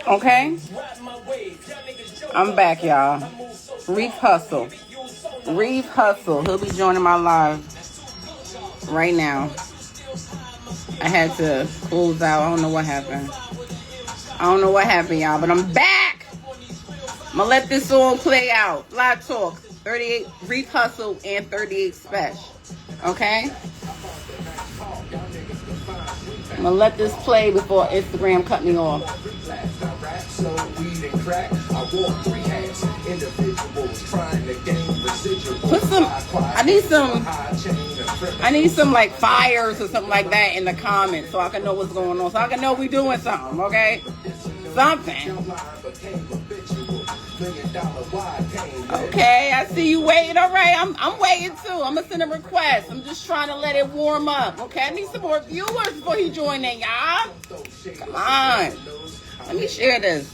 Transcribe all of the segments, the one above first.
Okay? I'm back, y'all. Reef Hustle. Reef Hustle. He'll be joining my live right now. I had to close out. I don't know what happened. Y'all, but I'm back. I'm gonna let this song play out. Live talk. 38 Reef Hustle and 38 Special. Okay? I'm gonna let this play before Instagram cut me off. Put some. I need some like fires or something like that in the comments so I can know what's going on. So I can know we doing something. Okay? Something. Okay, I see you waiting. All right, I'm waiting too. I'm gonna send a request. I'm just trying to let it warm up. Okay, I need some more viewers before he join in, y'all. Come on, let me share this.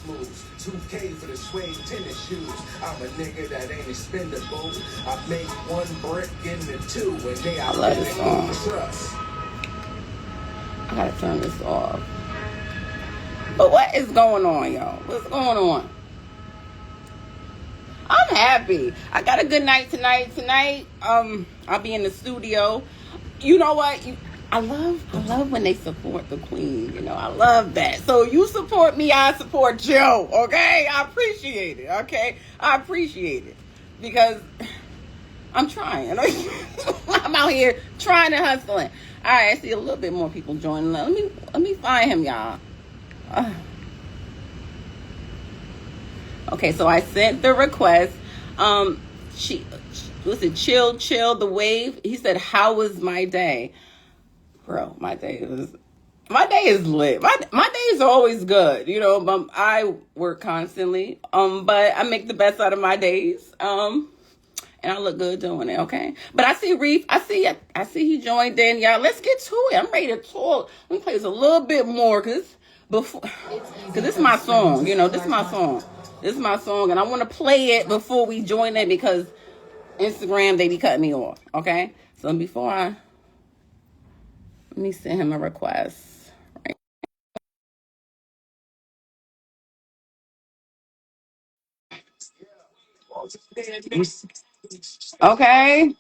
2K for the suede tennis shoes. I'm a nigga that ain't expendable. I make one brick into two, and they I love this song. I gotta turn this off. But what is going on, y'all? What's going on? I'm happy. I got a good night tonight. I'll be in the studio. You know what? I love when they support the queen. You know, I love that. So you support me, I support you. Okay? I appreciate it. Okay? I appreciate it. Because I'm trying. I'm out here trying and hustling. All right, I see a little bit more people joining. Let me find him, y'all. Okay, so I sent the request. She was it chill the wave. He said, "How was my day, bro? My day is lit. My days are always good. You know, I work constantly. But I make the best out of my days. And I look good doing it. Okay, but I see Reef. I see he joined in. Y'all, let's get to it. I'm ready to talk. Let me play this a little bit more because this is my song. You know, this is my song. This is my song, and I want to play it before we join it because Instagram, they be cutting me off, okay? So let me send him a request. Right. Okay.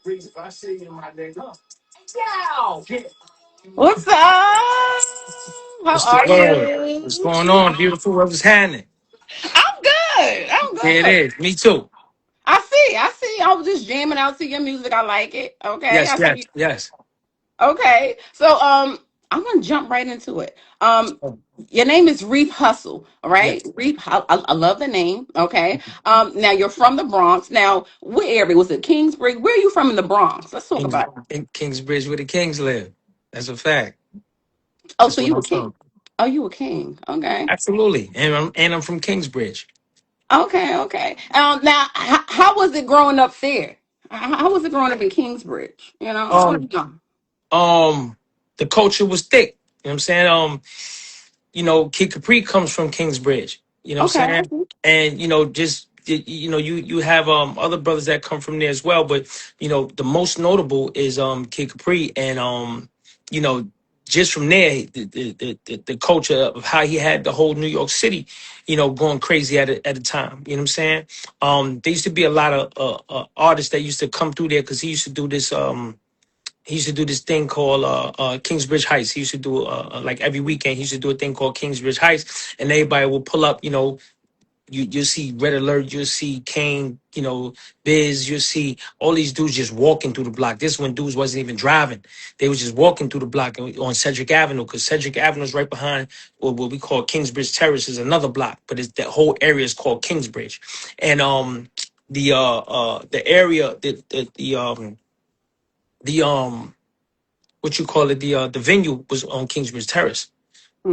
What's up? How What's the are word? What's you? going on, beautiful? What's happening? I'm good. I'm There it good. is. Me too. I see. I was just jamming out to your music. I like it. Okay. Yes, I yes, see. yes. Okay. So I'm gonna jump right into it. Your name is Reef Hustle, all right? Yes. Reef, I love the name. Okay. Now you're from the Bronx. Now, what area was it? Kingsbury. Where are you from in the Bronx? Let's talk Kings, about it. Kingsbridge, where the kings live. That's a fact. Oh, That's so what you I'm a king? from. Oh, you a king? Okay. Absolutely. And I'm from Kingsbridge. Okay. Okay. Now, how was it growing up there? How was it growing up in Kingsbridge? You know, I want Um, to know. the culture was thick. You know what I'm saying? Kid Capri comes from Kingsbridge. You know what I'm Okay. saying? And just you have other brothers that come from there as well. But the most notable is Kid Capri, and you know just from there the culture of how he had the whole New York City, going crazy at a time. You know what I'm saying? There used to be a lot of artists that used to come through there because he used to do this. He used to do this thing called Kingsbridge Heights. He used to do like every weekend. He used to do a thing called Kingsbridge Heights, and everybody will pull up. You'll see Red Alert, you'll see Kane, Biz, you'll see all these dudes just walking through the block. This when dudes wasn't even driving; they was just walking through the block on Cedric Avenue because Cedric Avenue is right behind what we call Kingsbridge Terrace is another block, but it's that whole area is called Kingsbridge, and the area the what you call it, the venue was on Kingsbridge Terrace.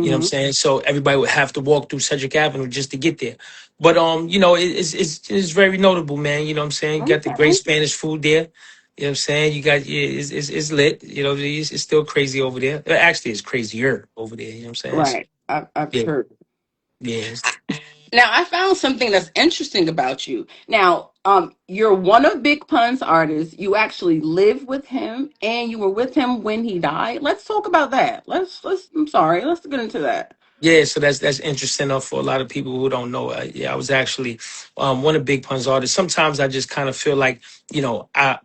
You know what I'm Mm-hmm. saying? So everybody would have to walk through Cedric Avenue just to get there. But it's very notable, man. You know what I'm saying? You got the great Okay. Spanish food there. You know what I'm saying? You got it's lit. It's still crazy over there. Actually, it's crazier over there. You know what I'm saying? Right. I've Yeah, heard. yeah. Now, I found something that's interesting about you. Now, you're one of Big Pun's artists. You actually live with him, and you were with him when he died. Let's talk about that. I'm sorry. Let's get into that. Yeah, so that's interesting enough for a lot of people who don't know. Yeah, I was actually one of Big Pun's artists. Sometimes I just kind of feel like, I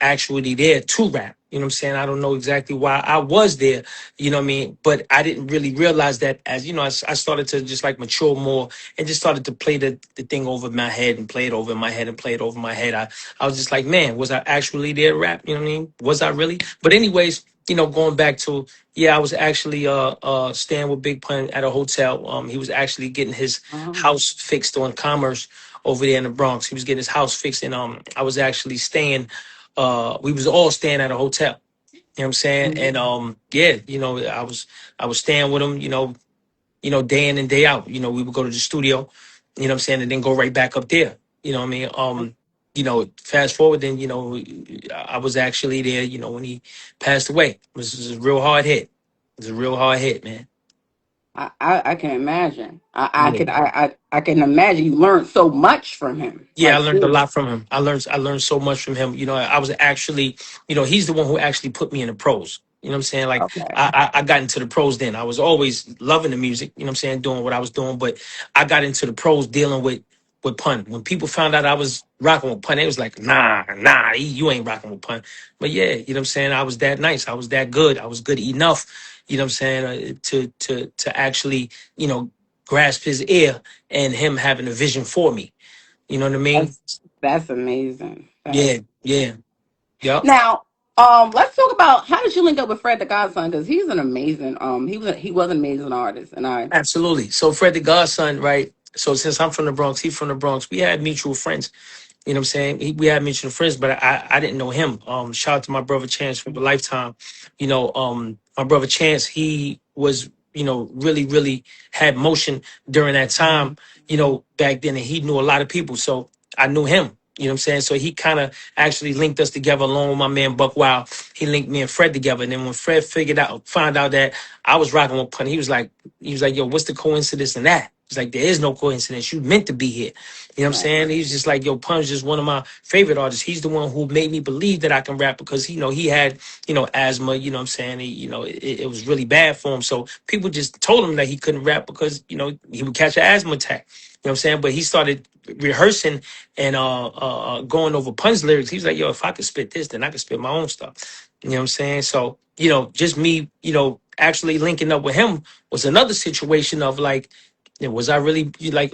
actually there to rap. You know what I'm saying? I don't know exactly why I was there. You know what I mean? But I didn't really realize that as I started to just like mature more and just started to play the thing over my head and play it over my head and play it over my head. I was just like, man, was I actually there to rap? You know what I mean? Was I really? But anyways, going back to yeah, I was actually staying with Big Pun at a hotel. He was actually getting his Oh. house fixed on Commerce over there in the Bronx. He was getting his house fixed, and I was actually staying. We was all staying at a hotel. You know what I'm saying? Mhm. And yeah, I was staying with him. Day in and day out. We would go to the studio. You know what I'm saying, and then go right back up there. You know what I mean? Fast forward, then I was actually there. When he passed away, it was a real hard hit. It was a real hard hit, man. I can imagine. Yeah. I can imagine you learned so much from him. Yeah, I Like learned a seriously. lot from him. I learned so much from him. I was actually, he's the one who actually put me in the pros. You know what I'm saying? Like Okay. I got into the pros then. I was always loving the music, you know what I'm saying, doing what I was doing, but I got into the pros dealing with Pun. When people found out I was rocking with Pun, they was like, nah, you ain't rocking with Pun. But yeah, you know what I'm saying? I was that nice. I was that good. I was good enough, you know what I'm saying, to actually, grasp his ear and him having a vision for me. You know what I mean? That's that's amazing. Yeah, That's yeah, yep. now. Let's talk about how did you link up with Fred the Godson? Because he's an amazing. He was an amazing artist, and I. Absolutely. So Fred the Godson, right? So since I'm from the Bronx, he's from the Bronx. We had mutual friends. You know what I'm saying? We had mutual friends, but I didn't know him. Shout out to my brother Chance from the Lifetime. My brother Chance, he was, really, really had motion during that time, back then, and he knew a lot of people. So I knew him. You know what I'm saying? So he kind of actually linked us together along with my man Buck Wild. He linked me and Fred together. And then when Fred found out that I was rocking with Pun, he was like, yo, what's the coincidence in that? He's like, there is no coincidence. You meant to be here. You know what I'm Right. saying? He's just like, yo, Pun's just one of my favorite artists. He's the one who made me believe that I can rap because, he had, asthma, you know what I'm saying? It was really bad for him. So people just told him that he couldn't rap because, he would catch an asthma attack. You know what I'm saying? But he started rehearsing and going over Pun's lyrics. He was like, yo, if I could spit this, then I could spit my own stuff. You know what I'm saying? So, just me, actually linking up with him was another situation of like, was I really like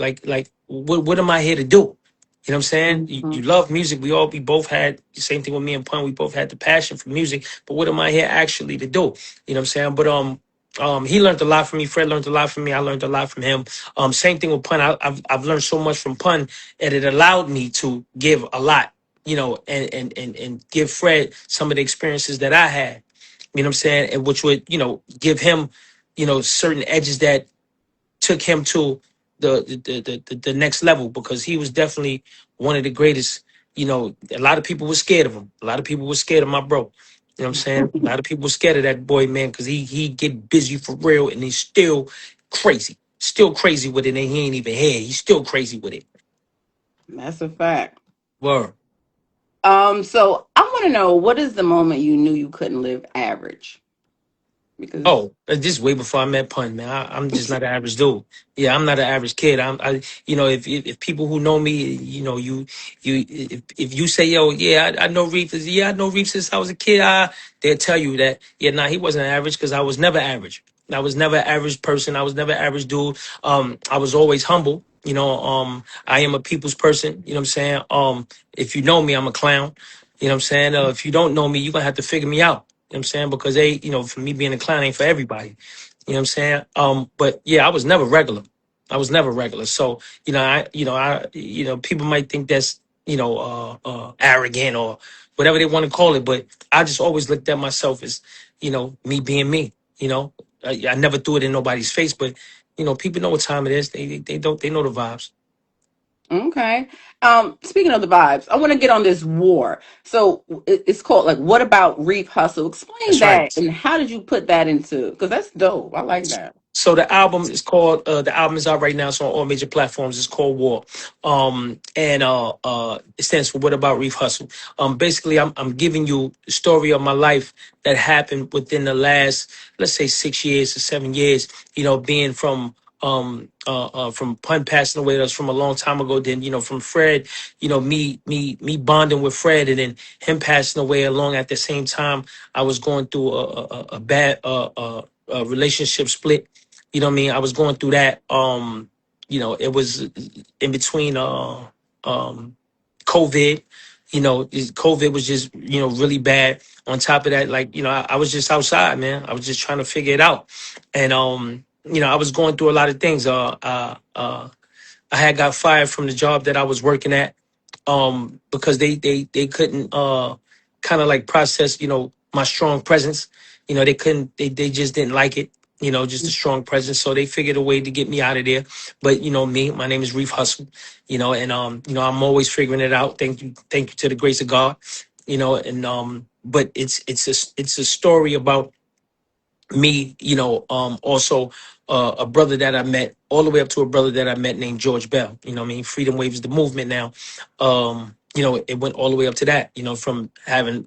what am I here to do? You know what I'm saying? You Mhm. love music. We both had the same thing with me and Pun. We both had the passion for music. But what am I here actually to do? You know what I'm saying? But he learned a lot from me. Fred learned a lot from me. I learned a lot from him. Same thing with Pun. I've learned so much from Pun, and it allowed me to give a lot. And give Fred some of the experiences that I had. You know what I'm saying? And which would give him certain edges that took him to the next level because he was definitely one of the greatest. A lot of people were scared of him. A lot of people were scared of my bro. You know what I'm saying? A lot of people were scared of that boy, man, because he get busy for real and he's still crazy with it, and he ain't even here. He's still crazy with it. That's a fact. Word. So I want to know what is the moment you knew you couldn't live average? Because Oh, this way before I met Pun, man. I'm just not an average dude. Yeah, I'm not an average kid. If people who know me, if you say, yo, yeah, I know Reef. Yeah, I know Reef since I was a kid. They'll tell you that, yeah, nah, he wasn't average because I was never average. I was never an average person. I was never an average dude. I was always humble. I am a people's person. You know what I'm saying? If you know me, I'm a clown. You know what I'm saying? If you don't know me, you're gonna have to figure me out. You know what I'm saying? Because for me being a clown ain't for everybody. You know what I'm saying? But yeah, I was never regular. I was never regular. So, people might think that's, arrogant or whatever they want to call it. But I just always looked at myself as, me being me, I never threw it in nobody's face, but, people know what time it is. They know the vibes. okay. Speaking of the vibes, I want to get on this war. So it's called like what about Reef Hustle? Explain That's right. that and how did you put that into because that's dope. I like that. So the album is out right now. It's on all major platforms. It's called War. And it stands for What About Reef Hustle. Basically I'm giving you the story of my life that happened within the last, let's say, 6 years to 7 years, being from Pun passing away. That's from a long time ago. Then, from Fred, me bonding with Fred, and then him passing away along at the same time. I was going through a bad relationship split. You know what I mean? I was going through that. It was in between um COVID. COVID was just, really bad. On top of that, like, I was just outside, man. I was just trying to figure it out. And I was going through a lot of things. I had got fired from the job that I was working at, because they couldn't kind of like process, my strong presence. They couldn't, they just didn't like it, just a strong presence. So they figured a way to get me out of there. But my name is Reef Hustle, and I'm always figuring it out. Thank you to the grace of God, and but it's a story about me, also a brother that I met, all the way up to a brother that I met named George Bell. I mean, Freedom Waves the movement now. It went all the way up to that, from having,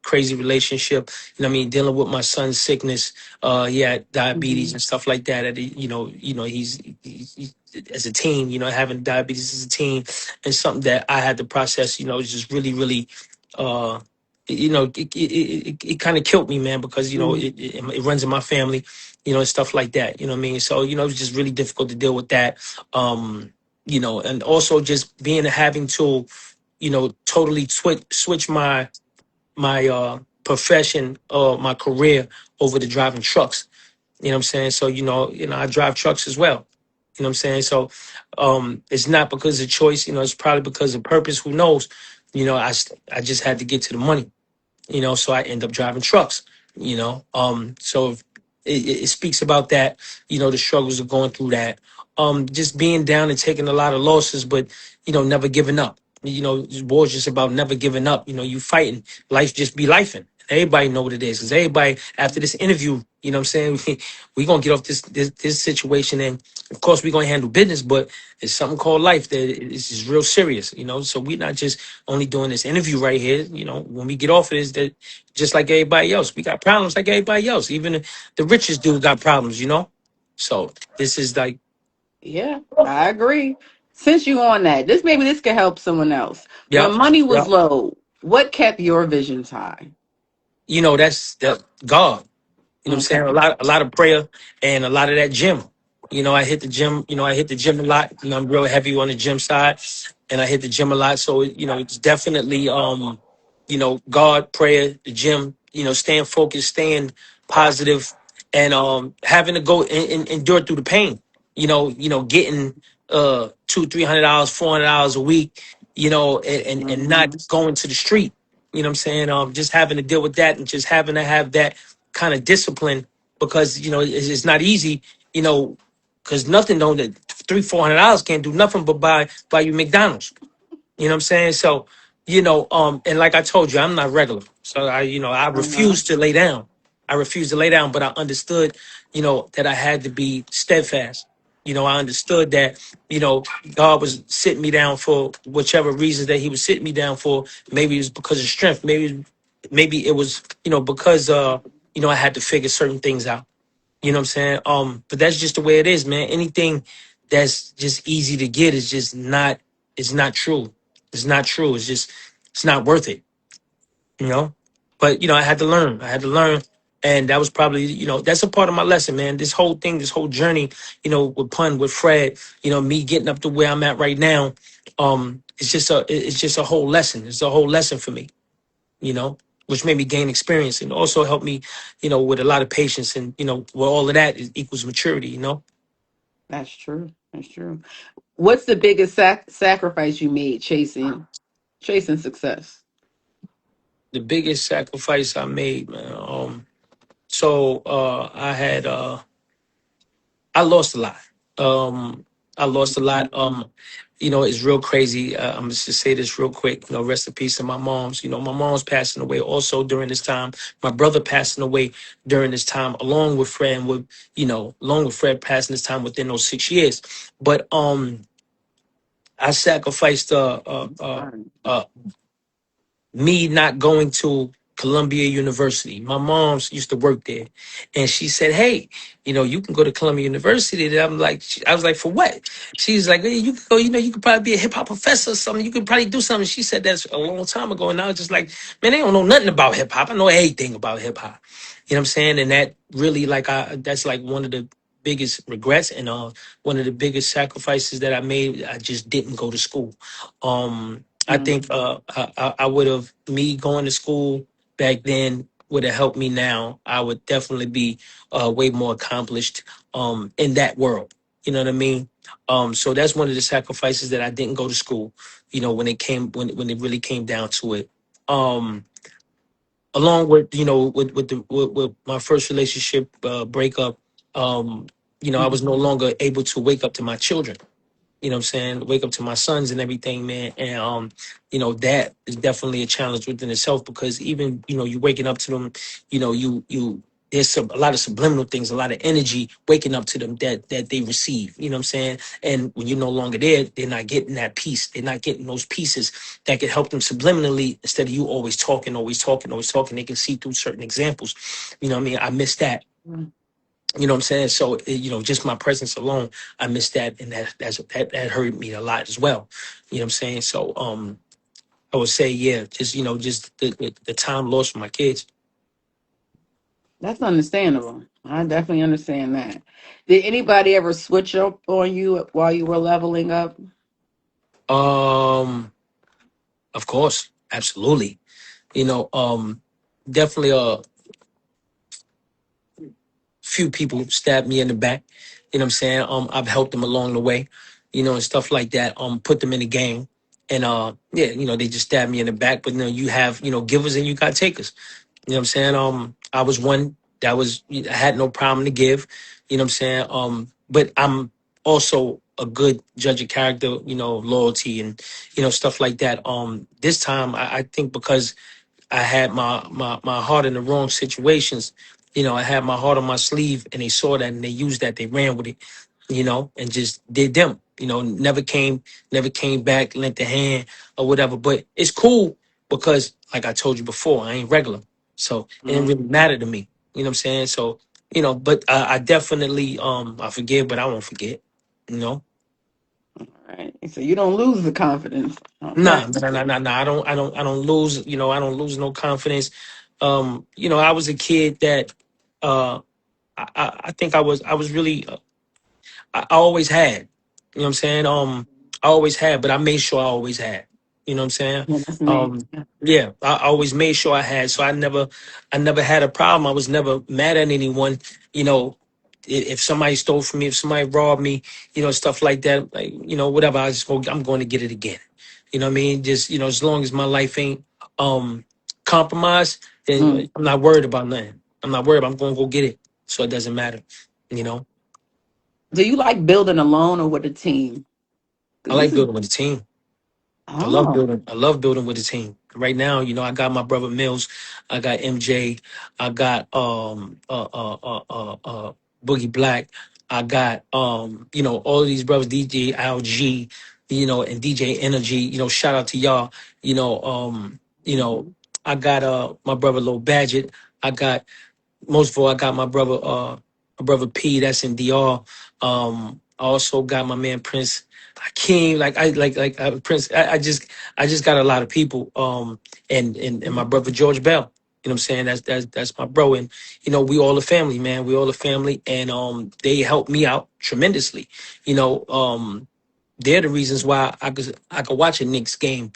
crazy relationship, I mean, dealing with my son's sickness. He had diabetes Hmm. and stuff like that. And he's as a teen, having diabetes as a teen, and something that I had to process, is just really, really uh it kind of killed me, man, because Hmm. it runs in my family, and stuff like that. You know what I mean? So it was just really difficult to deal with that. And also just being having to, totally switch my profession, my career, over to driving trucks. You know what I'm saying? So I drive trucks as well. You know what I'm saying? So it's not because of choice. It's probably because of purpose. Who knows? I just had to get to the money, so I end up driving trucks. So it speaks about that, the struggles of going through that, just being down and taking a lot of losses, but never giving up. War's just about never giving up. You fighting. Life just be lifing. Everybody know what it is, because everybody, after this interview, what I'm saying, we gonna get off this situation, and of course we gonna handle business, but it's something called life that is real serious. So we're not just only doing this interview right here. When we get off of this, that just like everybody else, we got problems like everybody else. Even the richest dude got problems. So this is like, Yeah, I agree. Since you on that, this could help someone else. When yep, money was yep. low, what kept your visions high? That's that God. You know what I'm saying? Okay. A lot of prayer and a lot of that gym. I hit the gym, I hit the gym a lot. I'm real heavy on the gym side, and I hit the gym a lot. So, it's definitely God, prayer, the gym, staying focused, staying positive, and having to go and endure through the pain. Getting $200-300, $400 a week, and not Hmm. going to the street. You know what I'm saying? Just having to deal with that, and just having to have that kind of discipline, because it's not easy, because nothing don't that $300-400 can't do nothing but buy you McDonald's. You know what I'm saying? So, and like I told you, I'm not regular. So I Uh-huh. refuse to lay down. I refuse to lay down, but I understood, that I had to be steadfast. I understood that, God was sitting me down for whichever reasons that he was sitting me down for. Maybe it was because of strength. Maybe it was, because I had to figure certain things out. You know what I'm saying? But that's just the way it is, man. Anything that's just easy to get is just not, it's not true. It's not true. It's not worth it, you know? But I had to learn. I had to learn. And that was probably, that's a part of my lesson, man. This whole thing, this whole journey, with Pun, with Fred, me getting up to where I'm at right now. It's just a whole lesson. It's a whole lesson for me, you know, which made me gain experience, and also helped me, with a lot of patience, and, with all of that is equals maturity. That's true. That's true. What's the biggest sacrifice you made chasing success? The biggest sacrifice I made, man. So I lost a lot. Um, I lost a lot. It's real crazy. I'm gonna just say this real quick. Rest in peace to my moms. My mom's passing away also during this time. My brother passing away during this time, along with Fred passing this time within those 6 years. But I sacrificed Fine. me not going to Columbia University. My mom's used to work there, and she said, "Hey, you can go to Columbia University." And I was like, "For what?" She's like, "Hey, you could go. You could probably be a hip hop professor or something. You could probably do something." She said that's a long time ago, and I was just like, "Man, they don't know nothing about hip hop. I know everything about hip hop." You know what I'm saying? And that really, that's like one of the biggest regrets and one of the biggest sacrifices that I made. I just didn't go to school. I think Mm. I would have me going to school back then would have helped me now. I would definitely be way more accomplished in that world. You know what I mean? So that's one of the sacrifices that I didn't go to school. When it really came down to it. Um, Along with with my first relationship breakup, um, I was no longer able to wake up to my children. You know what I'm saying? Wake up to my sons and everything, man. And that is definitely a challenge within itself because even, you waking up to them, you there's a lot of subliminal things, a lot of energy waking up to them that they receive. You know what I'm saying? And when you're no longer there, they're not getting that piece. They're not getting those pieces that can help them subliminally instead of you always talking, always talking, always talking. They can see through certain examples. You know what I mean? I miss that. Mm. You know what I'm saying? So, just my presence alone, I miss that, and that hurt me a lot as well. You know what I'm saying? So, I would say, yeah, just the time lost for my kids. That's understandable. I definitely understand that. Did anybody ever switch up on you while you were leveling up? Um, of course, absolutely. Definitely a few people stabbed me in the back. You know what I'm saying? I've helped them along the way, and stuff like that. Put them in the game. And yeah, they just stabbed me in the back. But you have, givers and you got takers. You know what I'm saying? I was one that I had no problem to give. You know what I'm saying? But I'm also a good judge of character, loyalty and, stuff like that. This time I think because I had my heart in the wrong situations, I had my heart on my sleeve and they saw that and they used that, they ran with it, and just did them. Never came back, lent a hand or whatever. But it's cool because, like I told you before, I ain't regular. So it didn't really Mm. matter to me. You know what I'm saying? So, but I definitely I forgive, but I won't forget. You know? All right. So you don't lose the confidence. Okay. Nah, nah, nah, nah, nah. I don't lose, I don't lose no confidence. I was a kid that uh I think I was really I always had. You know what I'm saying? I always had, but I made sure I always had. You know what I'm saying? Yeah, that's me. Um, yeah, I always made sure I had. So I never had a problem. I was never mad at anyone. You know, if somebody stole from me, if somebody robbed me, stuff like that, like, whatever. I'm going to get it again. You know what I mean? Just as long as my life ain't compromised, then Mm. I'm not worried about nothing. I'm not worried. I'm going to go get it. So it doesn't matter. You know. Do you like building alone or with a team? I Because this like is building with a team. I love oh, building. I love building with a team. Right now, I got my brother Mills. I got MJ. I got Boogie Black. I got all of these brothers, DJ LG, and DJ Energy. Shout out to y'all. You know, um, you know, mhm. I got my brother Low Badget. I got most of all, I got my brother P. That's in DR. I also got my man Prince Hakeem. Prince. I just got a lot of people. And my brother George Bell. You know what I'm saying? That's my bro. And we all a family, man. We all a family, and they helped me out tremendously. You know, they're the reasons why I could watch a Knicks game,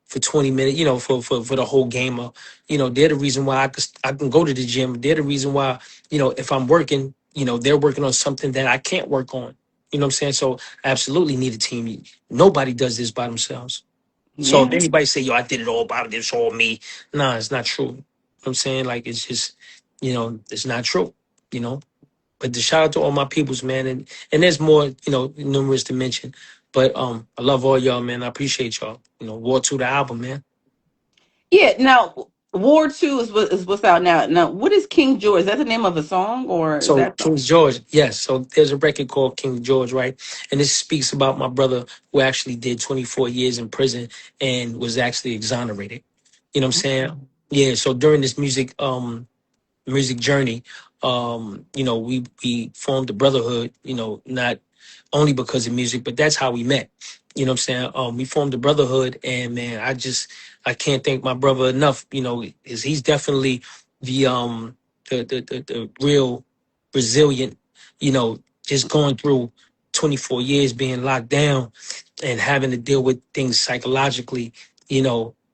for 20 minutes, for the whole game. They're the reason why I can go to the gym. They're the reason why, if I'm working, they're working on something that I can't work on. You know what I'm saying? So I absolutely need a team. Nobody does this by themselves. So if Yeah. anybody say, yo, I did it all by this all me, nah, it's not true. You know what I'm saying? Like it's just, it's not true, you know. But the shout out to all my peoples, man, and there's more, numerous to mention. But I love all y'all, man. I appreciate y'all. War to the album, man. Yeah. Now, War Two is what's out now. Now, what is King George? Is that the name of a song, or is So that King George, yes. So there's a record called King George, right? And this speaks about my brother who actually did 24 years in prison and was actually exonerated. You know what I'm saying? Yeah. So during this music journey, we formed a brotherhood, not only because of music, but that's how we met. You know what I'm saying? We formed a brotherhood, and man, I can't thank my brother enough, is he's definitely the the real resilient, just going through 24 years being locked down and having to deal with things psychologically,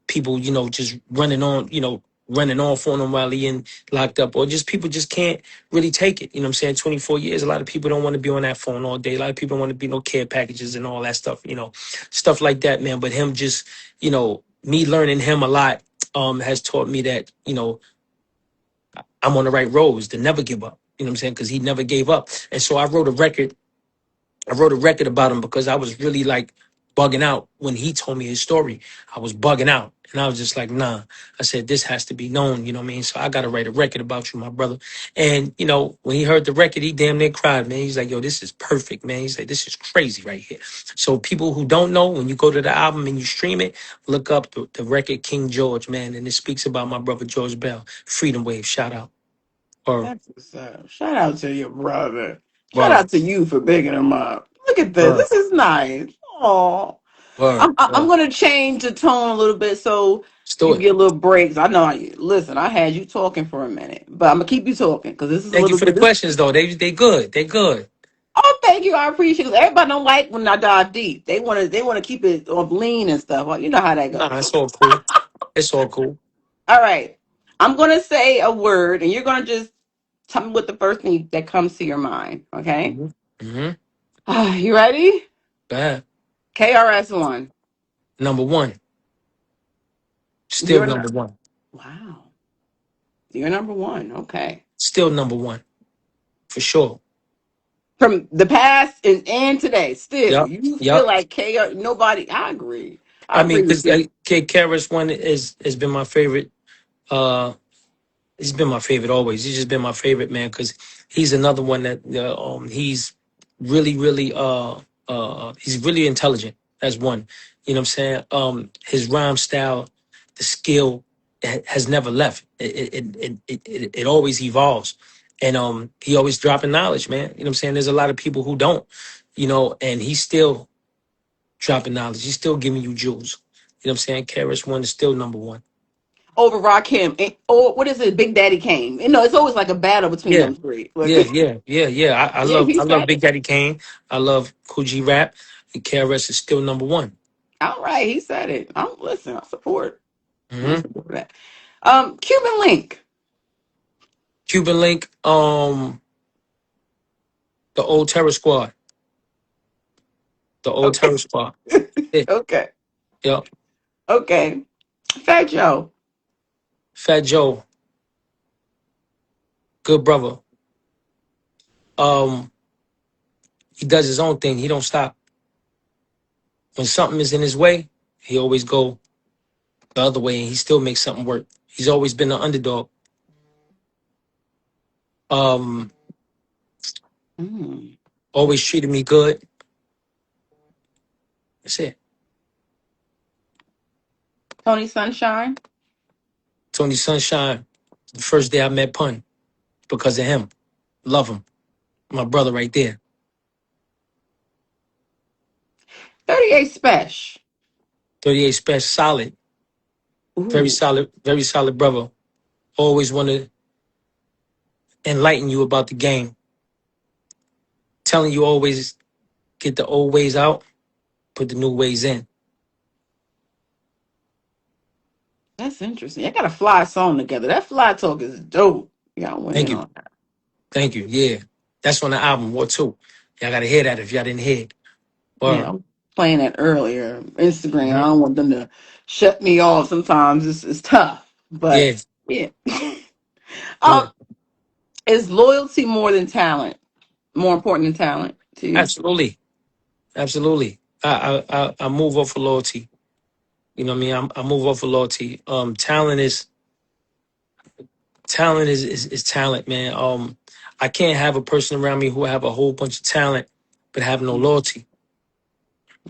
people, just running off on him while he in locked up, or just people just can't really take it. You know what I'm saying? 24 years, a lot of people don't want to be on that phone all day. A lot of people don't want to be no care packages and all that stuff, stuff like that, man. But him just, me learning him a lot has taught me that, I'm on the right roads to never give up. You know what I'm saying? Because he never gave up. And so I wrote a record about him because I was really like bugging out when he told me his story. I was bugging out. And I was just like, nah. I said, this has to be known, you know what I mean? So I gotta write a record about you, my brother. And, when he heard the record, he damn near cried, man. He's like, yo, this is perfect, man. He's like, this is crazy right here. So people who don't know, when you go to the album and you stream it, look up the record King George, man. And it speaks about my brother George Bell. Freedom Wave, shout out. Or That's what's up. Shout out to your brother. Shout word, out to you for bigging him up. Look at this. word, This is nice. Oh, word, I'm word. gonna change the tone a little bit so Let's you do it. get little breaks. I know. Listen, I had you talking for a minute, but I'm gonna keep you talking because this is a Thank you little for the bit. This. questions, though. They good. They good. Oh, thank you. I appreciate it. Everybody don't like when I dive deep. They want to keep it on lean and stuff. Well, you know how that Nah, goes. it's all cool. It's all cool. All right. I'm gonna say a word, and you're gonna just tell me what the first thing that comes to your mind. Okay. Mm-hmm. Mm-hmm. You ready? Bad. KRS-One. Number one. Still You're number not. one. Wow. You're number one. Okay. Still number one. For sure. From the past and today, still, Yep. you feel Yep. like KR. Nobody. I agree. I I mean, agree with because you. K Karis one has been my favorite. Uh, He's been my favorite always. He's just been my favorite, man, because he's another one that he's really he's really intelligent. That's one. You know what I'm saying? His rhyme style, the skill has never left. It always evolves, and he always dropping knowledge, man. You know what I'm saying? There's a lot of people who don't, and he's still dropping knowledge. He's still giving you jewels. You know what I'm saying? Karis one is still number one. Over Rakim. Or what is it? Big Daddy Kane. It's always like a battle between Yeah. them three. Yeah, yeah, yeah, yeah. I Yeah, love he I love said Big it. Daddy Kane. I love Coogee Rap. And KRS is still number one. All right, he said it. I'm listen. I support. I Hmm. support that. Cuban Link. Cuban Link, the old Terror Squad. The old Okay. Terror Squad. Yeah, Okay. yeah. Okay. Fat Joe. Fat Joe, good brother. Um, he does his own thing. He don't stop. When something is in his way, he always go the other way and he still makes something work. He's always been an underdog. Um, Mm. always treated me good. That's it. Tony Sunshine. Tony Sunshine, the first day I met Pun because of him. Love him. My brother right there. 38 Special. 38 Special, solid. Ooh, Very solid brother. Always want to enlighten you about the game. Telling you always get the old ways out, put the new ways in. that's interesting. I got a fly song together. That fly talk is dope. Y'all went Thank in you. on that. Thank you. Yeah. That's on the album, War 2. Y'all got to hear that if y'all didn't hear it. Yeah, Or, I'm playing that earlier. Instagram. I mhm. don't want them to shut me off. Sometimes it's tough, but Yeah. yeah. Yeah. um, Is loyalty more than talent? More important than talent to you? Absolutely, absolutely. I move off of loyalty. You know what I mean? I move off of loyalty. Talent is talent, man. I can't have a person around me who have a whole bunch of talent but have no loyalty.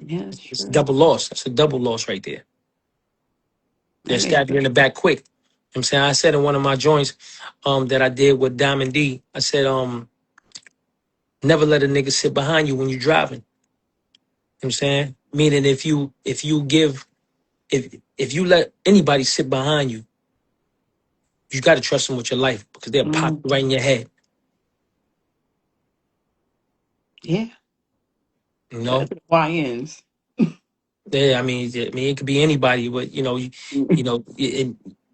Yeah, that's It's a true. double loss. That's a double loss right there. They'll That makes stab you sense. in the back quick. You know what I'm saying, I said in one of my joints that I did with Diamond D, I said, never let a nigga sit behind you when you're driving. You know what I'm saying? Meaning if you let anybody sit behind you, you gotta trust them with your life because they'll pop Mm, you right in your head. yeah, You especially know? the YNs. I mean, it could be anybody, but you know,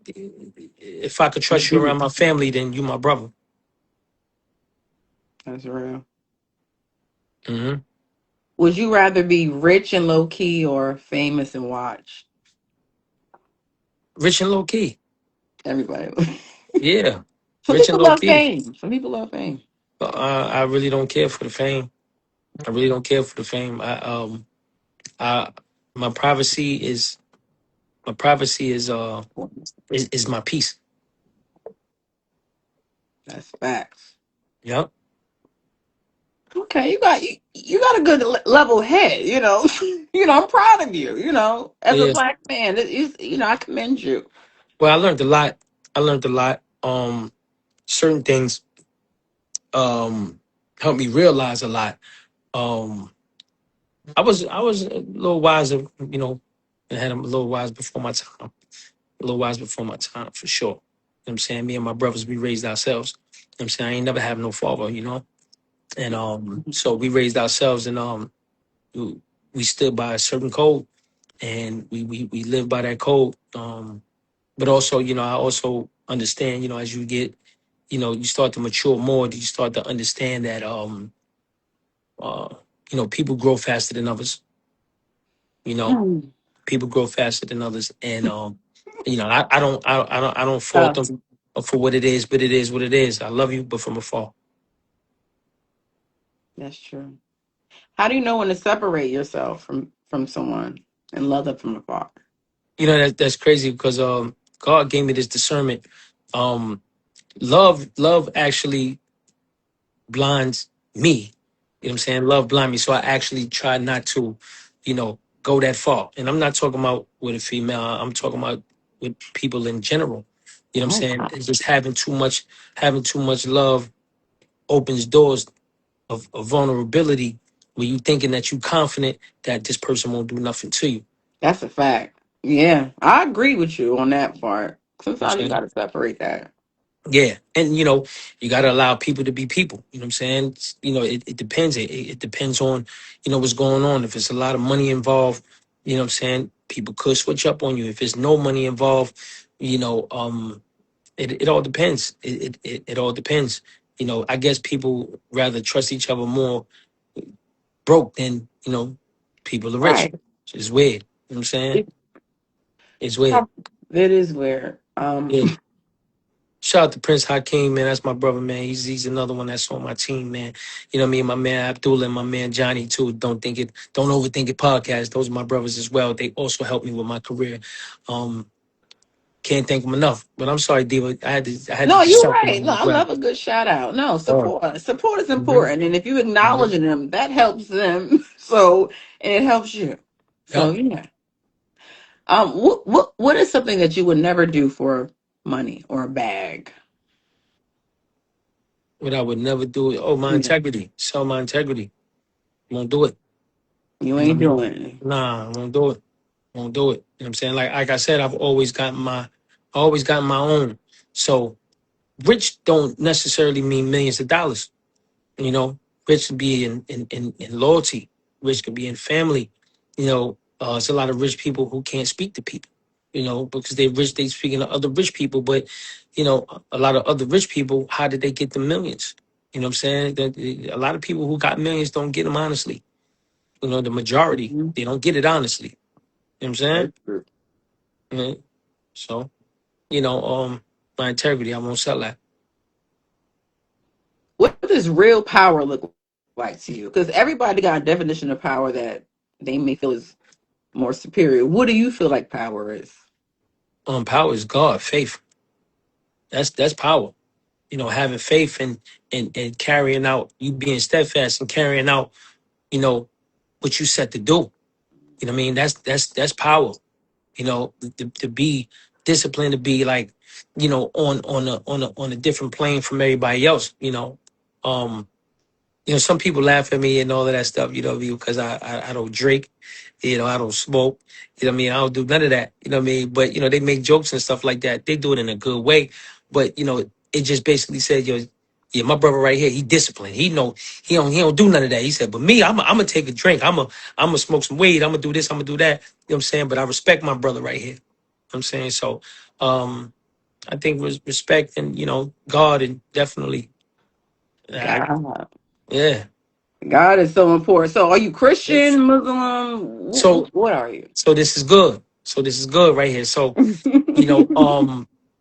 if I could trust you around my family, then you my brother. That's real. Hmm. Would you rather be rich and low key or famous and watched? Rich and low key. Everybody. Yeah. Some Rich and people low love key. fame. Some people love fame. I really don't care for the fame. I really don't care for the fame. I my privacy is my privacy is my peace. That's facts. Yep. Okay, you got a good level head. I'm proud of you. As a Yeah. black man, it is. I commend you. Well, I learned a lot. I learned a lot. Certain things helped me realize a lot. Um, I was a little wiser, and had a little wise before my time. A little wise before my time for sure. You know what I'm saying? Me and my brothers, we raised ourselves. You know what I'm saying? I ain't never have no father. And so we raised ourselves and we stood by a certain code and we live by that code. But also, I also understand, as you get, you start to mature more, you start to understand that uh people grow faster than others, you know. Mm. People grow faster than others, and I don't fault Oh, them for what it is, but it is what it is. I love you, but from afar. that's true. How do you know when to separate yourself from someone and love them from afar? That's crazy because God gave me this discernment. Um, love actually blinds me. You know what I'm saying? Love blind me, so I actually try not to, go that far. And I'm not talking about with a female. I'm talking about with people in general. You know what I'm Oh saying? wow, It's just having too much love opens doors of vulnerability where you thinking that you confident that this person won't do nothing to you. You know that's a fact. Yeah, I agree with you on that part. what I'm Sometimes you got saying? to separate that. Yeah. And you gotta allow people to be people. You know what I'm saying? It depends. It depends on, what's going on. If it's a lot of money involved, you know what I'm saying, people could switch up on you. If there's no money involved, it all depends. It all depends. I guess people rather trust each other more broke than, people are rich. Right. It's weird. You know what I'm saying? It, It's weird. it is weird. Yeah. Shout out to Prince Hakeem, man. That's my brother, man. He's another one that's on my team, man. You know what I mean? My man Abdullah and my man Johnny too. Don't overthink it podcast. Those are my brothers as well. They also helped me with my career. Um, can't thank them enough. But I'm sorry, Diva. I had to No, do you're something right. No, as I well. love a good shout out. No, Oh. support is Hmm. important, and if you Hmm. acknowledging them, that helps them. So, and it helps you. So, Yep. yeah. What is something that you would never do for money or a bag? What I would never do. Oh, my Yeah, integrity. Sell my integrity. Won't do it. you You know ain't what I mean? doing it. Nah, I won't do it. Won't do it. You know what I'm saying? Like I said, I always gotten my own. So rich don't necessarily mean millions of dollars. You know, rich can be in loyalty. Rich can be in family. It's a lot of rich people who can't speak to people. Because they're rich, they speaking to other rich people. But a lot of other rich people, how did they get the millions? You know what I'm saying? A lot of people who got millions don't get them honestly. The majority Mhm. they don't get it honestly. You know what I'm saying? That's true. Mhm. So my integrity, I won't sell that. does real power look like to you? Because everybody got a definition of power that they may feel is more superior. What do you feel like power is? Power is God, faith. That's power. Having faith and carrying out, you being steadfast and carrying out, you know, what you set to do. You know what I mean? That's power. To be disciplined, to be like, on a different plane from everybody else. Um, some people laugh at me and all of that stuff, because I don't drink, I don't smoke, what I mean? I don't do none of that, what I mean? But, they make jokes and stuff like that. They do it in a good way. But, it just basically said, yeah, my brother right here, he disciplined. He don't do none of that. He said, but me, I'm gonna take a drink. I'm gonna smoke some weed. I'm gonna do this. I'm gonna do that. You know what I'm saying? But I respect my brother right here. You know what I'm saying? So, I think respect and, God and definitely, God. yeah. God is so important. So, are you It's- Christian, Muslim? So What are you? So this is good. So this is good right here. So,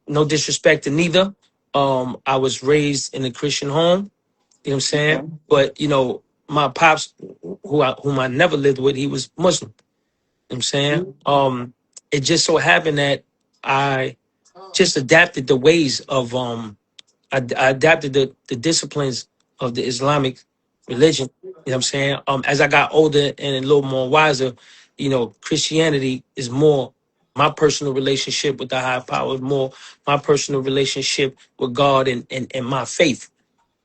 no disrespect to neither. I was raised in a Christian home, you know what I'm saying? Okay. But, my pops, whom I never lived with, he was Muslim. You know what I'm saying? It just so happened that I just adapted the ways of I adapted the disciplines of the Islamic religion. You know what I'm saying? As I got older and a little more wiser, Christianity is more my personal relationship with the higher power, more my personal relationship with God and my faith.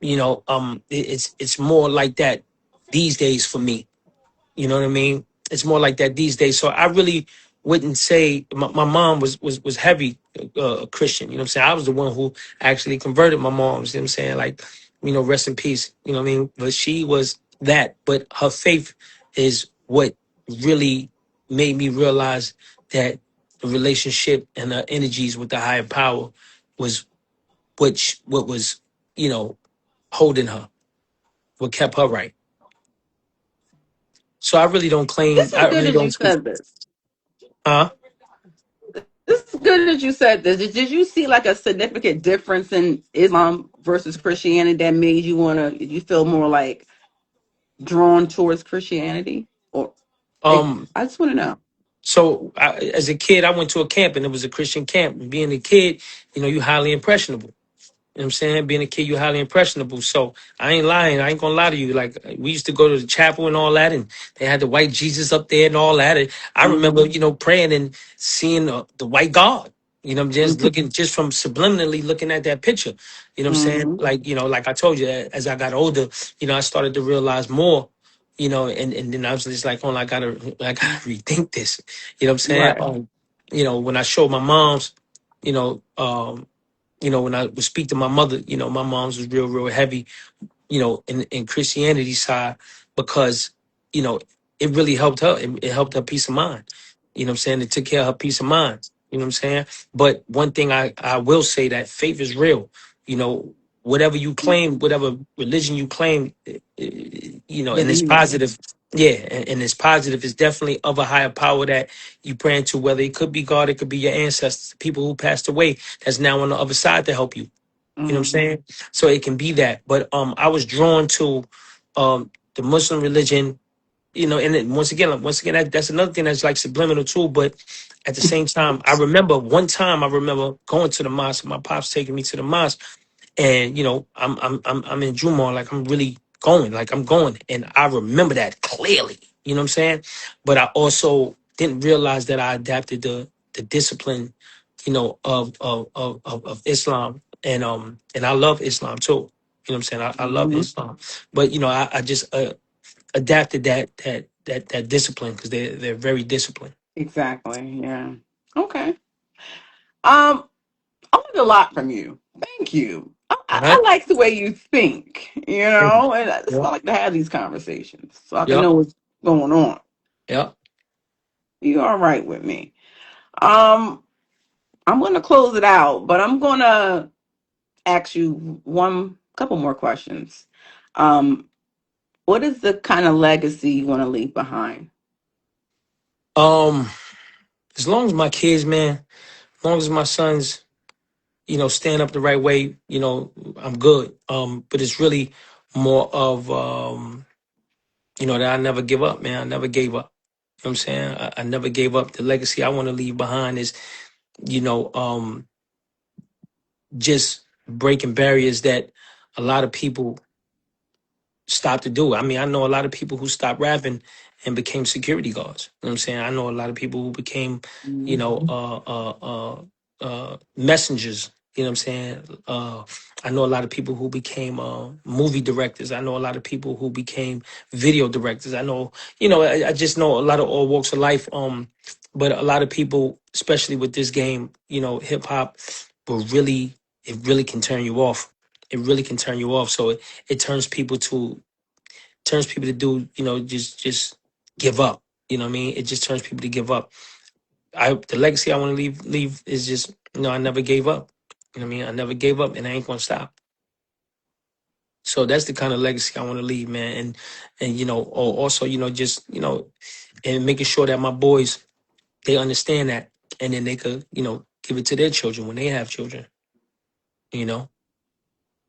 It's more like that these days for me. You know what I mean? It's more like that these days. So I really wouldn't say my mom was heavy Christian. You know what I'm saying? I was the one who actually converted my mom. You know what I'm saying? Like, rest in peace. You know what I mean? But she was that. But her faith is what really made me realize that the relationship and the energies with the higher power was what was, holding her, what kept her right. So I really don't claim. This is I good really that you don't speak. said this. Huh? This is good that you said this. Did you see like a significant difference in Islam versus Christianity that made you you feel more like drawn towards Christianity? Or Um. I just want to know. As a kid, I went to a camp and it was a Christian camp. And being a kid, you highly impressionable. You know what I'm saying? Being a kid, you're highly impressionable. So I ain't lying. I ain't gonna lie to you. Like, we used to go to the chapel and all that, and they had the white Jesus up there and all that. And I remember, Mm-hmm. praying and seeing the white God. I'm just looking, just from subliminally looking at that picture. You know what I'm saying? Mm-hmm. Like, like I told you, as I got older, I started to realize more. And then I was just like, oh, I gotta rethink this. You know what I'm saying? Right. When I showed my mom's, you know, um, when I would speak to my mother, my mom's was real, real heavy, in Christianity side, because, you know, it really helped her. It helped her peace of mind. You know what I'm saying? It took care of her peace of mind. You know what I'm saying? But one thing I will say, that faith is real. You know, whatever you claim, whatever religion you claim, and it's Believe in. positive. Yeah, and it's positive. It's definitely of a higher power that you praying to, whether it could be God, it could be your ancestors, people who passed away that's now on the other side to help you. You know what I'm Mm-hmm. saying? So it can be that. But I was drawn to the Muslim religion, and then once again, that's another thing that's like subliminal too. But at the same time, I remember one time, I remember going to the mosque, my pops taking me to the mosque, and I'm in Juma, like I'm really going, like I'm going, and I remember that clearly. You know what I'm saying? But I also didn't realize that I adapted the discipline, of Islam, and I love Islam too. You know what I'm saying? I love Mm-hmm. Islam, but I just adapted that discipline, because they're very disciplined. Exactly. Yeah. Okay. Um, I learned a lot from you. Thank you. All I right. like the way you think, Mhm. and that's why Yeah. I like to have these conversations so I can Yeah. know what's going on. Yeah. You're all right with me. Um, I'm going to close it out, but I'm going to ask you one couple more questions. Um, what is the kind of legacy you want to leave behind? Um. As long as my kids, man, as long as my sons, stand up the right way, I'm good. But it's really more of that I never give up, man. I never gave up. You know what I'm saying? I never gave up. The legacy I want to leave behind is, you know, just breaking barriers that a lot of people stopped to do. I mean, I know a lot of people who stopped rapping and became security guards. You know what I'm saying? I know a lot of people who became, you know, messengers. You know what I'm saying? I know a lot of people who became movie directors. I know a lot of people who became video directors. I know, I just know a lot of all walks of life. But a lot of people, especially with this game, hip hop, it really can turn you off. It really can turn you off. So it turns people to do, just give up. You know what I mean? It just turns people to give up. The legacy I want to leave is just, I never gave up. You know what I mean? I never gave up and I ain't gonna stop. So that's the kind of legacy I want to leave, man. And also, just, and making sure that my boys, they understand that, and then they could, give it to their children when they have children, you know.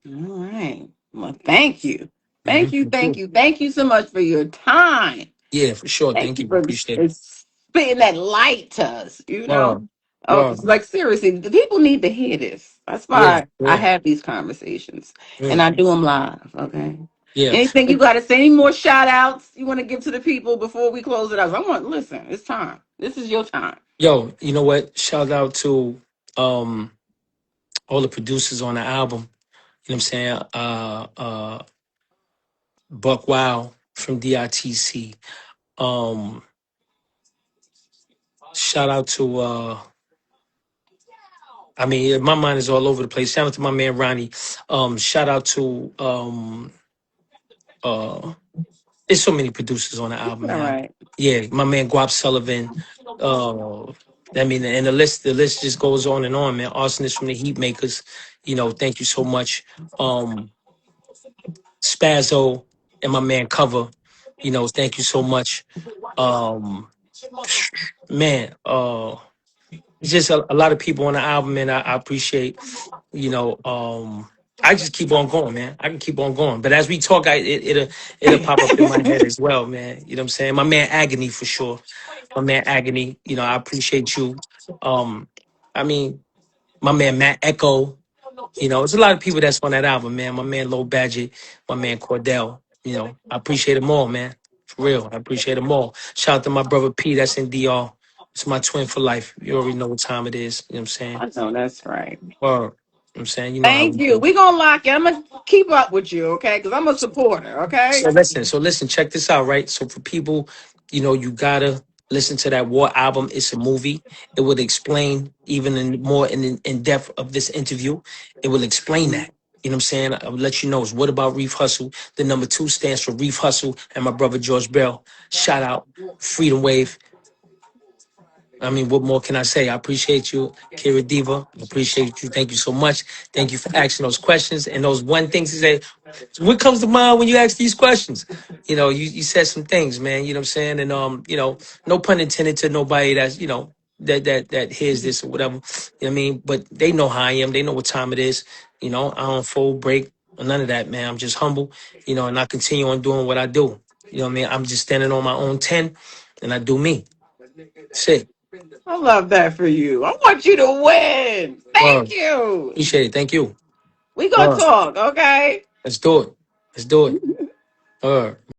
All right. Well, thank you. Thank you. Thank Mhm. you. Thank you so much for your time. Yeah, for sure. Thank Thank you you. for Appreciate it. spitting that light to us, Wow. Oh, Wow. 'cause, like, seriously, the people need to hear this. That's Yeah. why I Yeah. have these conversations and Yeah. I do them live. Okay. Yeah. Anything you got to say? Any more shout outs you want to give to the people before we close it out? Listen, it's time. This is your time. Yo, you know what? Shout out to um all the producers on the album. You know what I'm saying? Buck Wow from DITC. Um Shout out to I mean, my mind is all over the place. Shout out to my man Ronnie. Shout out to uh there's so many producers on the album, All man. right. Yeah, my man Guap Sullivan. Uh I mean, and the list just goes on, man. Arsonist from the Heat Makers. Thank you so much. Spazzo and my man Cover. Thank you so much. Um, man, it's just a lot of people on the album, and I appreciate. You know, I just keep on going, man. I can keep on going, but as we talk, it'll pop up in my head as well, man. You know what I'm saying? My man Agony for sure. My man Agony. I appreciate you. Um, I mean, my man Matt Echo. It's a lot of people that's on that album, man. My man Low Badget, my man Cordell. I appreciate them all, man. For real. I appreciate them all. Shout out to my brother P that's in DR. It's my twin for life. You already know what time it is. You know what I'm saying? I know that's right. Or, you know what I'm saying? You know how Thank we you. do. We're gonna lock it. I'm gonna keep up with you, okay? Because I'm a supporter, okay? So listen, check this out, right? So for people, you gotta listen to that War album. It's a movie. It would explain even in depth of this interview. It will explain that. You know what I'm saying? I will let you know. It's What About Reef Hustle? The number 2 stands for Reef Hustle and my brother George Bell. Shout out. Freedom Wave. I mean, what more can I say? I appreciate you, Kira Diva. I appreciate you. Thank you so much. Thank you for asking those questions and those one things he said. What comes to mind when you ask these questions? You said some things, man. You know what I'm saying? And no pun intended to nobody that's that hears this or whatever. You know what I mean? But they know how I am. They know what time it is. I don't fold, break, or none of that, man. I'm just humble. And I continue on doing what I do. You know what I mean? I'm just standing on my own 10, and I do me. Shit. I love that for you. I want you to win. Thank Word. you. Appreciate it. Thank you. We gonna Word. talk, okay? Let's do it. Let's do it. Word.